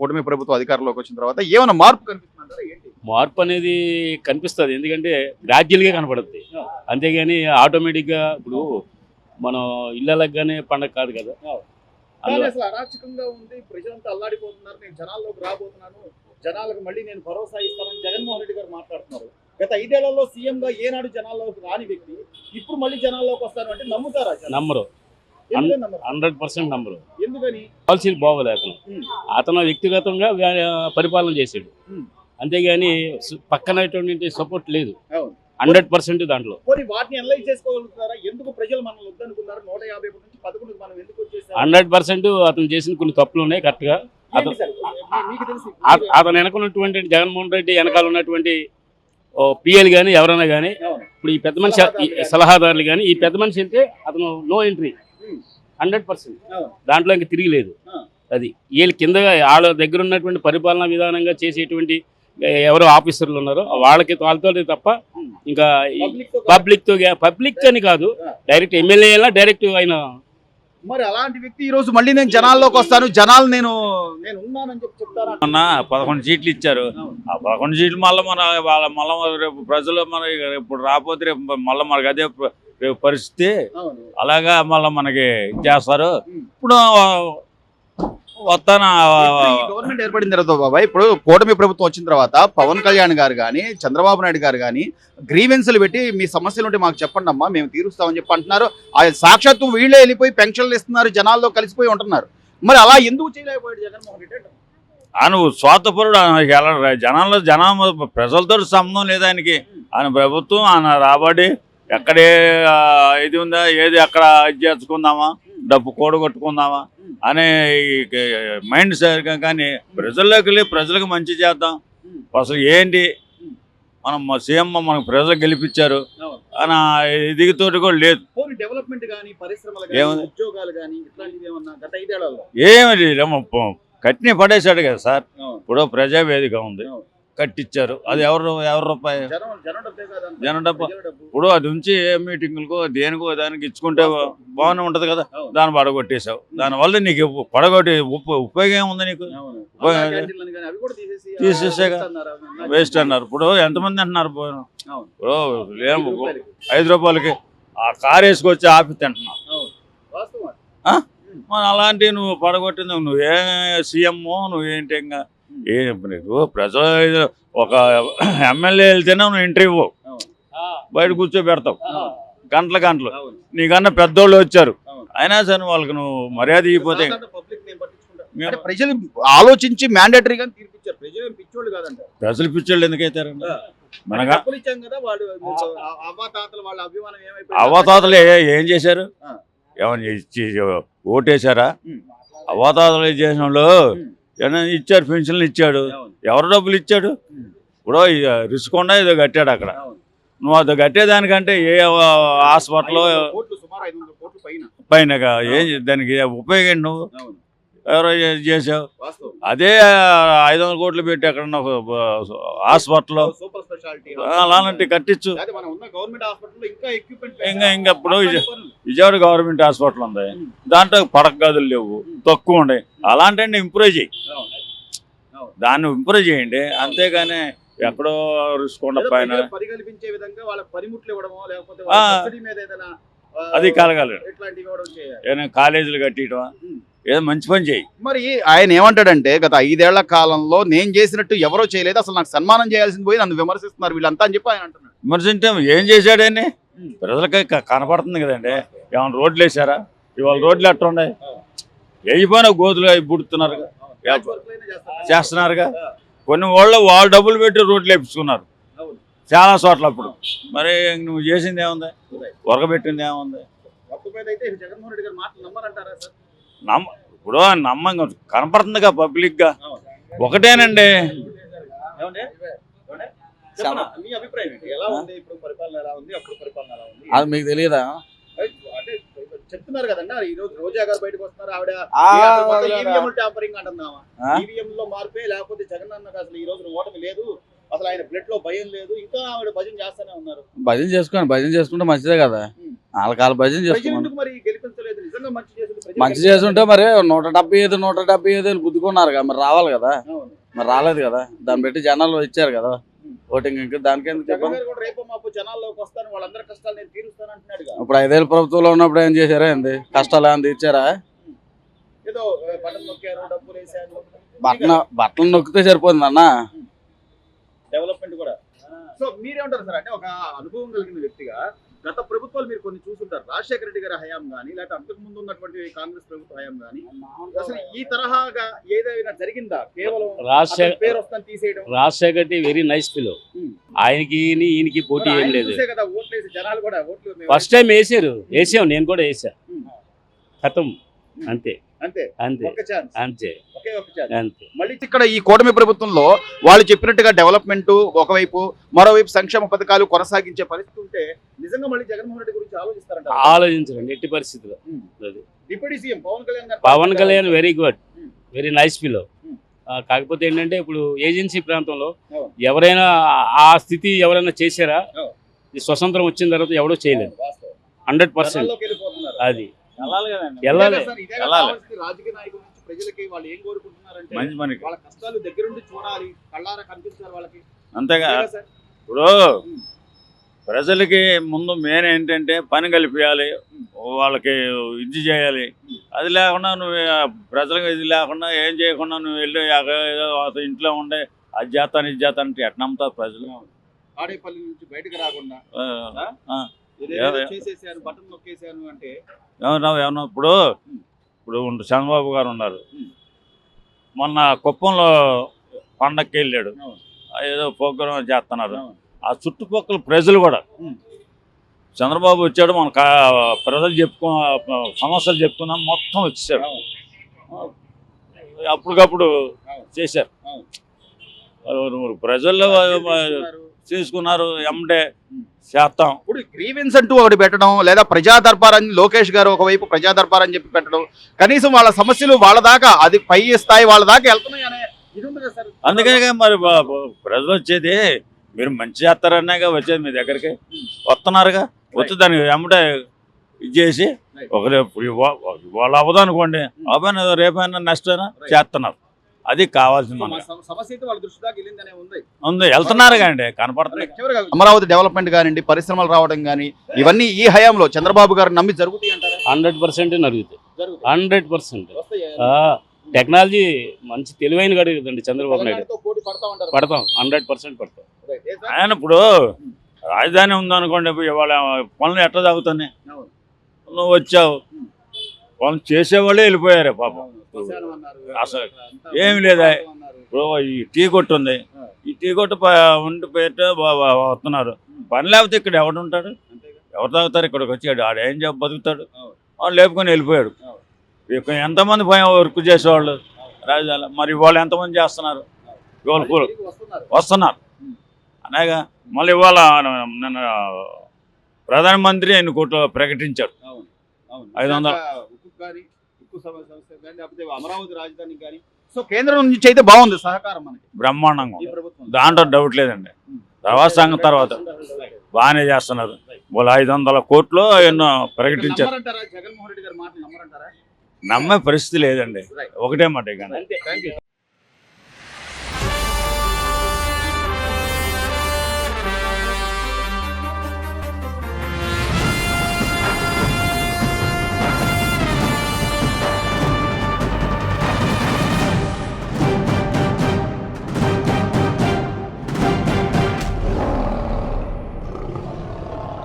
కూటమి ప్రభుత్వం అధికారంలోకి వచ్చిన తర్వాత ఏమైనా మార్పు కనిపిస్తుందంటారా ఏంటి? మార్పు అనేది కనిపిస్తుంది, ఎందుకంటే గ్రాడ్యువల్గా కనపడుతుంది. అంతేగాని ఆటోమేటిక్గా ఇప్పుడు మనం ఇళ్ళకి కానీ పండగ కాదు కదా. కానీ అసలు అరాచకంగా ఉంది, ప్రజలంతా అల్లాడిపోతున్నారు, నేను జనాల్లోకి రాబోతున్నాను, జనాలకు మళ్ళీ నేను భరోసా ఇస్తానని జగన్మోహన్ రెడ్డి గారు మాట్లాడుతున్నారు. గత 5 ఏళ్లలో సీఎంగా ఏనాడు జనాల్లోకి రాని వ్యక్తి ఇప్పుడు మళ్ళీ జనాల్లోకి వస్తాను అంటే నమ్ముతారా? నమ్మరు, 100% నమ్మరు. ఎందుకని? పాలసీలు బాగోలేదు. అతను వ్యక్తిగతంగా పరిపాలన చేసాడు, అంతేగాని పక్కనటువంటి సపోర్ట్ లేదు 100% దాంట్లో. వాటిని అనలైజ్ చేసుకోగలుగుతారా? ఎందుకు ప్రజలు మనల్ని వద్దనుకున్నారు? 150 నుంచి 11 మనం ఎందుకు వచ్చేసారు? 100% అతను చేసిన కొన్ని తప్పులు ఉన్నాయి. కరెక్ట్గా అతను వెనకున్నటువంటి జగన్మోహన్ రెడ్డి వెనకాల ఉన్నటువంటి పిఎల్ కానీ ఎవరైనా కానీ, ఇప్పుడు ఈ పెద్ద మనిషి సలహాదారులు కానీ, ఈ పెద్ద మనిషి వెళ్తే అతను నో ఎంట్రీ 100%. దాంట్లో ఇంకా తిరిగి లేదు. అది వీళ్ళు కింద వాళ్ళ దగ్గర ఉన్నటువంటి పరిపాలనా విధానంగా చేసేటువంటి ఎవరో ఆఫీసర్లు ఉన్నారో వాళ్ళతో తప్ప ఇంకా పబ్లిక్ అని కాదు, డైరెక్ట్ ఎమ్మెల్యే డైరెక్ట్ ఆయన. మరి అలాంటి వ్యక్తి ఈ రోజు మళ్ళీ నేను జనాల్లోకి వస్తాను, జనాలు నేను ఉన్నానని చెప్తారా? 11 సీట్లు ఇచ్చారు. ఆ 11 సీట్లు మళ్ళీ రేపు ప్రజలు మన ఇప్పుడు రాకపోతే రేపు మళ్ళీ మనకి అదే రేపు పరిస్థితి. అలాగా మళ్ళీ మనకి చేస్తారు. ఇప్పుడు గవర్నమెంట్ ఏర్పడిన తర్వాత బాబాయ్, ఇప్పుడు కూటమి ప్రభుత్వం వచ్చిన తర్వాత పవన్ కళ్యాణ్ గారు కానీ చంద్రబాబు నాయుడు గారు కానీ గ్రీవెన్స్లు పెట్టి మీ సమస్యలు ఉంటే మాకు చెప్పండి అమ్మా, మేము తీరుస్తామని చెప్పి అంటున్నారు. ఆ సాక్షాత్తు వీళ్ళే వెళ్ళిపోయి పెన్షన్లు ఇస్తున్నారు, జనాల్లో కలిసిపోయి ఉంటున్నారు. మరి అలా ఎందుకు చేయలేకపోయాడు జగన్మోహన్ రెడ్డి? ఆయన స్వార్థపరుడు. జనాల ప్రజలతో సంబంధం లేదు ఆయనకి. ఆయన ప్రభుత్వం, ఆయన రాబడి ఎక్కడే ఇది ఉందా, ఏది ఎక్కడ ఇది చేసుకుందామా, డబ్బు కూడగొట్టుకుందామా అనే మైండ్ సరిగా. కానీ ప్రజల్లోకి వెళ్ళి ప్రజలకు మంచి చేద్దాం, అసలు ఏంటి మనం సీఎం మనకు ప్రజలు గెలిపించారు అని ఎదిగితోటి కూడా లేదు. డెవలప్మెంట్ కానీ పరిశ్రమలు ఉద్యోగాలు కానీ ఇట్లాంటివి ఏమన్నా గత 5 ఏళ్లలో ఏమి కట్టిన పడేశాడు కదా సార్. ఇప్పుడు ప్రజావేదిక ఉంది, కట్టించారు. అది ఎవరు రూపాయి? జనం డబ్బు. ఇప్పుడు అది ఉంచి ఏ మీటింగులకో దేనికో దానికి ఇచ్చుకుంటే బాగానే ఉంటది కదా. దాన్ని పడగొట్టేసావు. దానివల్ల నీకు పడగొట్టి ఉపయోగం ఏముంది నీకు? తీసేసాగా వేస్ట్ అన్నారు. ఇప్పుడు ఎంతమంది అంటున్నారు? ఇప్పుడు ఇప్పుడు 5 రూపాయలకి ఆ కారు వేసుకొచ్చి ఆపి తింటున్నావు. మరి అలాంటివి నువ్వు పడగొట్టింది. నువ్వే సీఎం, నువ్వేంటి ఇంకా నీకు ప్రజలు ఒక ఎమ్మెల్యే వెళ్తేనే నువ్వు ఇంటర్వ్యూ బయట కూర్చోబెడతావు గంటలు. నీకన్నా పెద్దోళ్ళు వచ్చారు, అయినా సరే వాళ్ళకి నువ్వు మర్యాద ఇవ్వకపోతే. ప్రజలు ఆలోచించి మ్యాండేటరీగా తీర్పిచ్చారు. ప్రజలు పిచ్చోళ్ళు ఎందుకైతారండి? మనగా అవ్వాతాతలు ఏం చేశారు? ఏమన్నా ఓటేశారా? అవ్వాతాతలు చేసిన వాళ్ళు ఇచ్చారు, పెన్షన్లు ఇచ్చాడు. ఎవరు డబ్బులు ఇచ్చాడు? ఇప్పుడు రిస్కొండ ఏదో కట్టాడు అక్కడ. నువ్వు అది కట్టేదానికంటే ఏ హాస్పిటల్ పైన ఏం దానికి ఉపయోగం నువ్వు ఎవరో చేసావు. అదే 500 కోట్లు పెట్టి అక్కడ హాస్పిటల్ అలాంటి కట్టించు. ఇంకా ఇప్పుడు విజయవాడ గవర్నమెంట్ హాస్పిటల్ ఉంది, దాంట్లో పడక గదులు లేవు, తక్కువ ఉండే. అలాంటి ఇంప్రూవ్ చేయి, దాన్ని ఇంప్రూవ్ చేయండి. అంతేగాని ఎక్కడో రుసుకోండ పైన అది కలగాలి. ఏదైనా కాలేజీలు కట్టియటం, ఏదో మంచి పని చేయి. మరి ఆయన ఏమంటాడంటే గత 5 ఏళ్ల కాలంలో నేను చేసినట్టు ఎవరో చేయలేదు, అసలు నాకు సన్మానం చేయాల్సింది పోయి నన్ను విమర్శిస్తున్నారు వీళ్ళంతా అని చెప్పి ఆయన అంటున్నాడు. విమర్శింటే ఏం చేశాడని ప్రజలకి కనపడుతుంది కదండి. ఏమైనా రోడ్లు వేసారా? ఇవాళ రోడ్లు ఎట్లా ఉన్నాయి? వేయిపోయినా గోతులు అవి పుడుతున్నారు, చేస్తున్నారుగా. కొన్ని వాళ్ళు డబ్బులు పెట్టి రోడ్లు వేపించుకున్నారు చాలా చోట్ల. అప్పుడు మరి నువ్వు చేసింది ఏముంది? ఉరకబెట్టింది ఏముంది? ఇప్పుడు నమ్మంగా కనపడుతుందిగా పబ్లిక్ గా. ఒకటేనండి, అది మీకు తెలియదా? చెప్తున్నారు కదండి. ఈ రోజు రోజా గారు బయటకు వస్తున్నారు, ఆవిడ ట్యాంపరింగ్ అంటున్నావా? ఈవీఎం లో మార్పే, లేకపోతే జగన్ అన్నకు అసలు ఈ రోజు ఓటమి లేదు, అసలు ఆయన బ్లడ్ లో భయం లేదు, ఇంకా ఆవిడ భజన చేస్తూనే ఉన్నారు. భజన చేసుకుంటే మంచిదే కదా. వాళ్ళ భజన చేసుకుంటారు. మరి గెలిపించలేదు. నిజంగా మంచి చేసింది ప్రజలకు మంచి చేస్తుంటే మరి 175 అని గుద్దుకున్నారు కదా, మరి రావాలి కదా, అవును. మరి రాలేదు కదా. దాన్ని బట్టి జనాలు ఇచ్చారు కదా ఓటింగ్. ఇంకా దానికి ఎందుకు జగన్ చెప్పండి. గారు కూడా రేపు మాపు జనాల్లోకి వస్తాను, వాళ్ళందరి కష్టాలు నేను తీరుస్తాను అంటున్నాడు. ఇప్పుడు 5 ఏళ్ళ ప్రభుత్వంలో ఉన్నప్పుడు ఏం చేశారా, ఏంది కష్టాలు ఏమైనా తీర్చారా? ఏదో బటన్ నొక్కారు, డబ్బులు వేసారు, బట్టలు నొక్కితే సరిపోతుంది అన్న. డెవలప్మెంట్ కూడా. సో మీరేమంటారు సార్, అంటే ఒక అనుభవం కలిగిన వ్యక్తిగా గత ప్రభుత్వాలు మీరు కొన్ని చూసుంటారు, రాజశేఖర రెడ్డి గారి హయాం కానీ లేకపోతే అంతకు ముందు ఉన్నటువంటి కాంగ్రెస్ ప్రభుత్వ హయాం కానీ, అసలు ఈ తరహాగా ఏదైనా జరిగిందా? కేవలం అతని పేరు వస్తాను తీసేయడం. Rajasekhar Reddy very nice fellow. ఆయనకి ఈయనకి పోటీ ఏం లేదు. చూసే కదా ఓట్లేసి జనాలు కూడా ఓట్లు ఫస్ట్ టైం వేసాం, నేను కూడా వేసా. ఖతం, అంతే అంతే అంతే ఒక ఛాన్స్, అంతే ఒకే ఒక ఛాన్స్. అంతే. మళ్ళీ ఇక్కడ ఈ కూటమి ప్రభుత్వంలో వాళ్ళు చెప్పినట్టుగా డెవలప్మెంట్ ఒకవైపు, మరోవైపు సంక్షేమ పథకాలు కొనసాగించే పరిస్థితి ఉంటే నిజంగా మళ్ళీ జగన్మోహన్ రెడ్డి గురించి ఆలోచిస్తారంట. ఆలోచించండి ఎట్టి పరిస్థితిలో. అది deputy CM Pawan Kalyan garu, Pawan Kalyan very good, very nice fellow. కాకపోతే ఏంటంటే ఇప్పుడు ఏజెన్సీ ప్రాంతంలో ఎవరైనా ఆ స్థితి ఎవరైనా చేశారా? ఈ స్వతంత్రం వచ్చిన తర్వాత ఎవడో చేయలేదు. 100% జనాల్లోకి వెళ్ళిపోతున్నారు. అది వెళ్ళాలి. ఇదే సార్, ఇదే వెళ్ళాలి. కావాల్సింది. రాజకీయ నాయకుల నుంచి ప్రజలకి వాళ్ళు ఏం కోరుకుంటున్నారంటే మంచి పనికి వాళ్ళ కష్టాలు దగ్గరుండి చూడాలి, కళ్ళారా కనిపించాలి వాళ్ళకి. అంతేగా. ఇదేగా సార్. ఇప్పుడు ప్రజలకి ముందు మెయిన్ ఏంటంటే పని కలిపియాలి, వాళ్ళకి ఇది చేయాలి. అది లేకుండా నువ్వు ప్రజలకు ఇది లేకుండా ఏం చేయకుండా నువ్వు వెళ్ళి ఏదో ఇంట్లో ఉండే అది చేస్తాను ఇది చేస్తాను అంటే ఎట్లా నమ్ముతారు ప్రజలు? ఆడేపల్లి నుంచి బయటకు రాకుండా ఏదో చేసేసాను, బటన్ నొక్కేసాను అంటే ఏమన్నా ఇప్పుడు చంద్రబాబు గారు ఉన్నారు, మొన్న కుప్పంలో పండక్కి వెళ్ళాడు, ఏదో ప్రోగ్రాం చేస్తున్నారు. ఆ చుట్టుపక్కల ప్రజలు కూడా చంద్రబాబు వచ్చాడు, మన ప్రజలు సమస్యలు చెప్పుకున్నాం, మొత్తం వచ్చేసాడు, అప్పటికప్పుడు చేశారు. ప్రజల్లో చేసుకున్నారు, ఎమ్మడే చేస్తాం. ఇప్పుడు గ్రీవెన్స్ అంటూ ఒకటి పెట్టడం, లేదా ప్రజా దర్బార్ అని లోకేష్ గారు ఒకవైపు ప్రజా దర్బార్ అని చెప్పి పెట్టడం, కనీసం వాళ్ళ సమస్యలు వాళ్ళ దాకా, అది పై స్థాయి వాళ్ళ దాకా వెళ్తున్నాయి అనే ఇది ఉంది కదా సార్. అందుకనే మరి ప్రజలు వచ్చేది మీరు మంచి చేస్తారన్నాగా వచ్చేది మీ దగ్గరికి వస్తున్నారుగా. వచ్చి దానికి ఎమ్మటే ఇది చేసి ఒకరే వాళ్ళు అవ్వదు అనుకోండి, అవ్వని రేపైనా నెక్స్ట్ చేస్తున్నారు. అది కావాల్సింది మనకి. సమస్య అయితే వాళ్ళ దృష్టి దాకా వెళ్ళిందనే ఉంది, వెళ్తున్నారు కానీ కనపడుతుంది. అమరావతి డెవలప్మెంట్ కానివ్వండి, పరిశ్రమలు రావడం కానీ, ఇవన్నీ ఈ హయాంలో చంద్రబాబు గారు నమ్మి జరుగుతాయి అంటారా? 100% జరుగుతాయి. 100%. టెక్నాలజీ మంచి తెలివైన గడు కదండి చంద్రబాబు నాయుడు. పడతాం, 100% పడతాం. ఆయన ఇప్పుడు రాజధాని ఉందనుకోండి, ఇవాళ పనులు ఎట్లా సాగుతున్నాయి? నువ్వు వచ్చావు, పనులు చేసేవాళ్ళే వెళ్ళిపోయారే పాపం. అసలు ఏమి లేదా. ఇప్పుడు ఈ టీ కొట్టు ఉంది, ఈ టీ కొట్టు ఉండి పెట్టి వస్తున్నారు. పని లేకపోతే ఇక్కడ ఎవడు ఉంటాడు? ఎవరు తాగుతారు? ఇక్కడికి వచ్చాడు, ఆడు ఏం చెప్పి బతుకుతాడు? వాడు లేపుకొని వెళ్ళిపోయాడు. ఇక ఎంతమంది వర్క్ చేసేవాళ్ళు రాజధాని, మరి వాళ్ళు ఎంతమంది చేస్తున్నారు? ఇవాళ వస్తున్నారు అనేగా. మళ్ళీ ఇవాళ నిన్న ప్రధానమంత్రి 5 కోట్లు ప్రకటించారు. 500 అమరావతి రాజధాని కానీ. సో కేంద్రం నుంచి అయితే బాగుంది సహకారం మనకి, బ్రహ్మాండంగా, దాంట్లో డౌట్ లేదండి. తర్వాత సంఘం తర్వాత బాగానే చేస్తున్నారు. వాళ్ళు 500 కోట్లు ఎన్నో ప్రకటించారు. జగన్మోహన్ రెడ్డి గారి మాట నమ్మరంటారా? నమ్మే పరిస్థితి లేదండి, ఒకటే మాట. కానీ